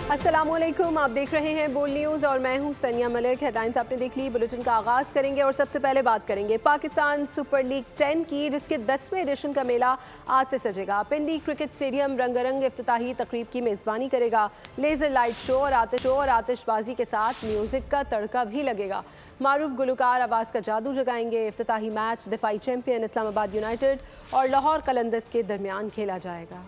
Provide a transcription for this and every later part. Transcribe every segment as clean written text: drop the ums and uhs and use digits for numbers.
अस्सलाम वालेकुम, आप देख रहे हैं बोल न्यूज़ और मैं हूं सनिया मलिक। हेडलाइंस आपने देख ली, बुलेटिन का आगाज़ करेंगे और सबसे पहले बात करेंगे पाकिस्तान सुपर लीग 10 की, जिसके 10वें एडिशन का मेला आज से सजेगा। पिंडी क्रिकेट स्टेडियम रंगारंग इफ्तिताही तकरीब की मेज़बानी करेगा। लेज़र लाइट शो और आतिशबाजी के साथ म्यूज़िक का तड़का भी लगेगा। मारूफ गुलकार आवाज़ का जादू जगाएंगे। इफ्तिताही मैच दिफाई चैंपियन इस्लामाबाद यूनाइटेड और लाहौर कलंदर्स के दरमियान खेला जाएगा।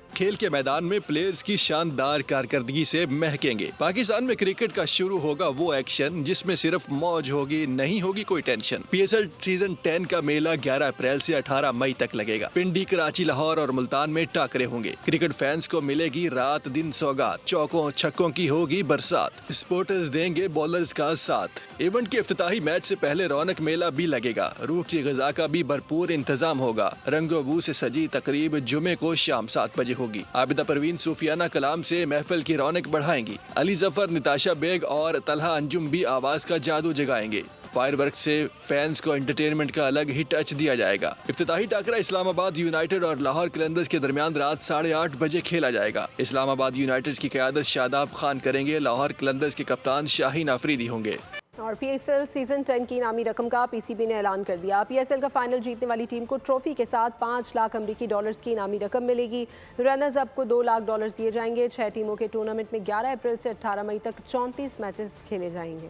खेल के मैदान में प्लेयर्स की शानदार कारकर्दगी से महकेंगे। पाकिस्तान में क्रिकेट का शुरू होगा वो एक्शन जिसमें सिर्फ मौज होगी, नहीं होगी कोई टेंशन। PSL सीजन 10 का मेला 11 अप्रैल से 18 मई तक लगेगा। पिंडी, कराची, लाहौर और मुल्तान में टाकरे होंगे। क्रिकेट फैंस को मिलेगी रात दिन सौगात। चौकों छक्कों की होगी बरसात। स्पोर्टर्स देंगे बॉलर्स का साथ। इवेंट के इफ्तिताही मैच से पहले रौनक मेला भी लगेगा। रूह की ग़िज़ा का भी भरपूर इंतजाम होगा। रंगो बू से सजी तकरीब जुमे को शाम 7 बजे होगी। आबिदा परवीन सूफियाना कलाम से महफिल की रौनक बढ़ाएंगी। अली जफर, निताशा बेग और तलहा अंजुम भी आवाज का जादू जगाएंगे। फायरवर्क से फैंस को एंटरटेनमेंट का अलग ही टच दिया जाएगा। इफ्तिताही टाकरा इस्लामाबाद यूनाइटेड और लाहौर कलंदर्स के दरमियान रात 8:30 बजे खेला जाएगा। इस्लामाबाद यूनाइटेड की क़यादत शादाब खान करेंगे। लाहौर कलंदर्स के कप्तान शाहीन आफरीदी होंगे। और PSL सीजन 10 की इनामी रकम का PCB ने ऐलान कर दिया। PSL का फाइनल जीतने वाली टीम को ट्रॉफी के साथ 5 लाख अमरीकी डॉलर्स की इनामी रकम मिलेगी। रनर्स अप को 2 लाख डॉलर्स दिए जाएंगे। 6 टीमों के टूर्नामेंट में 11 अप्रैल से 18 मई तक 34 मैचेस खेले जाएंगे।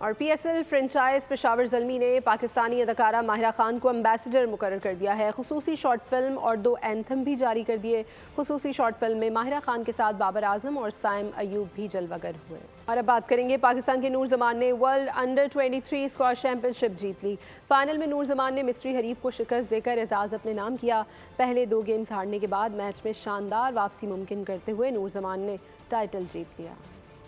और PSL फ्रेंचाइज पेशावर ज़ल्मी ने पाकिस्तानी अदाकारा माहिरा खान को एम्बेसडर मुकर्रर कर दिया है। खुसूसी शॉर्ट फिल्म और 2 एंथम भी जारी कर दिए। खुसूसी शॉर्ट फिल्म में माहिरा खान के साथ बाबर आजम और साइम अयूब भी जलवागर हुए। और अब बात करेंगे पाकिस्तान के नूर जमान ने वर्ल्ड अंडर 23 स्क्वाश चैंपियनशिप जीत ली। फाइनल में नूर जमान ने मिस्री हरीफ को शिकस्त देकर एजाज़ अपने नाम किया। पहले 2 गेम्स हारने के बाद मैच में शानदार वापसी मुमकिन करते हुए नूर जमान ने टाइटल जीत लिया।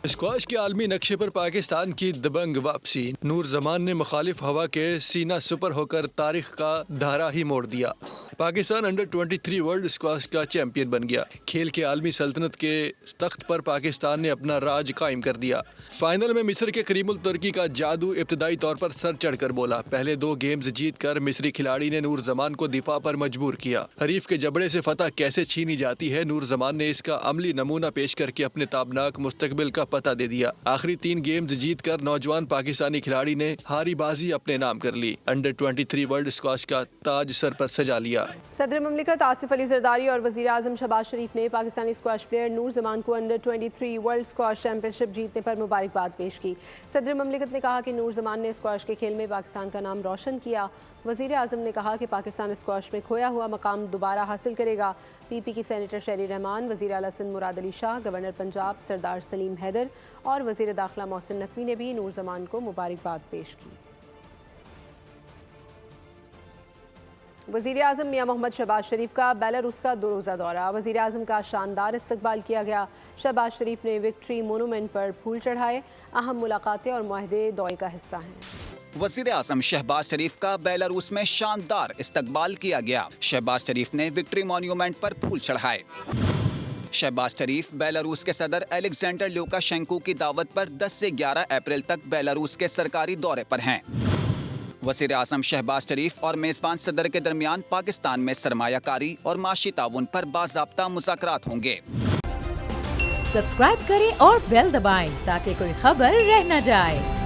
स्क्वाश के आलमी नक्शे पर पाकिस्तान की दबंग वापसी। नूर जमान ने मुखालिफ हवा के सीना सुपर होकर तारीख का धारा ही मोड़ दिया। पाकिस्तान अंडर 23 वर्ल्ड स्क्वाश का चैंपियन बन गया। खेल के आलमी सल्तनत के तख्त पर पाकिस्तान ने अपना राज कायम कर दिया। फाइनल में मिस्र के करीमुल तुर्की का जादू इब्तदाई तौर पर सर चढ़कर बोला। पहले 2 गेम्स जीतकर मिस्री खिलाड़ी ने नूर जमान को दिफा पर मजबूर किया। हरीफ के जबड़े से फतह कैसे छीनी जाती है, नूर जमान ने इसका अमली नमूना पेश करके अपने ताबनाक मुस्तकबिल का पता दे दिया। आखिरी 3 गेम्स जीतकर नौजवान पाकिस्तानी खिलाड़ी ने हारी बाजी अपने नाम कर ली। अंडर 23 वर्ल्ड स्क्वाश का ताज सर पर सजा लिया। सदर ममलिकत आसिफ अली जरदारी और वज़ीर आज़म शहबाज शरीफ ने पाकिस्तानी स्क्वाश प्लेयर नूर जमान को अंडर 23 वर्ल्ड स्क्वाश चैंपियनशिप जीतने पर मुबारकबाद पेश की। सदर ममलिकत ने कहा कि नूर जमान ने स्क्वाश के खेल में पाकिस्तान का नाम रोशन किया। वज़ीर आज़म ने कहा कि पाकिस्तान स्क्वाश में खोया हुआ मकाम दोबारा हासिल करेगा। PP की सेनेटर शहरी रहमान, वज़ीर आला सिंध मुराद अली शाह, गवर्नर पंजाब सरदार सलीम हैदर और वज़ीर दाखिला मोहसिन नकवी ने भी नूर जमान को मुबारकबाद पेश की। वज़ीर आज़म मियां मोहम्मद शहबाज शरीफ का बेलारूस का 2 रोज़ा दौरा। वज़ीर आज़म का शानदार इस्तकबाल किया गया। शहबाज शरीफ ने विक्ट्री मोनूमेंट पर फूल चढ़ाए। अहम मुलाकातें और मुआहदे दौरे का हिस्सा हैं। वज़ीर आज़म शहबाज शरीफ का बेलारूस में शानदार इस्तकबाल किया गया। शहबाज शरीफ ने विक्ट्री मॉन्यूमेंट पर फूल चढ़ाए। शहबाज शरीफ बेलारूस के सदर अलेक्जेंडर लुकाशेंको की दावत पर 10 से 11 अप्रैल तक बेलारूस के सरकारी दौरे पर हैं। वज़ीर आज़म शहबाज शरीफ और मेज़बान सदर के दरमियान पाकिस्तान में सरमायाकारी और माशी ताउन पर बाज़ाब्ता मुज़ाकरात होंगे। सब्सक्राइब करें और बेल दबाएं ताकि कोई खबर रह न जाए।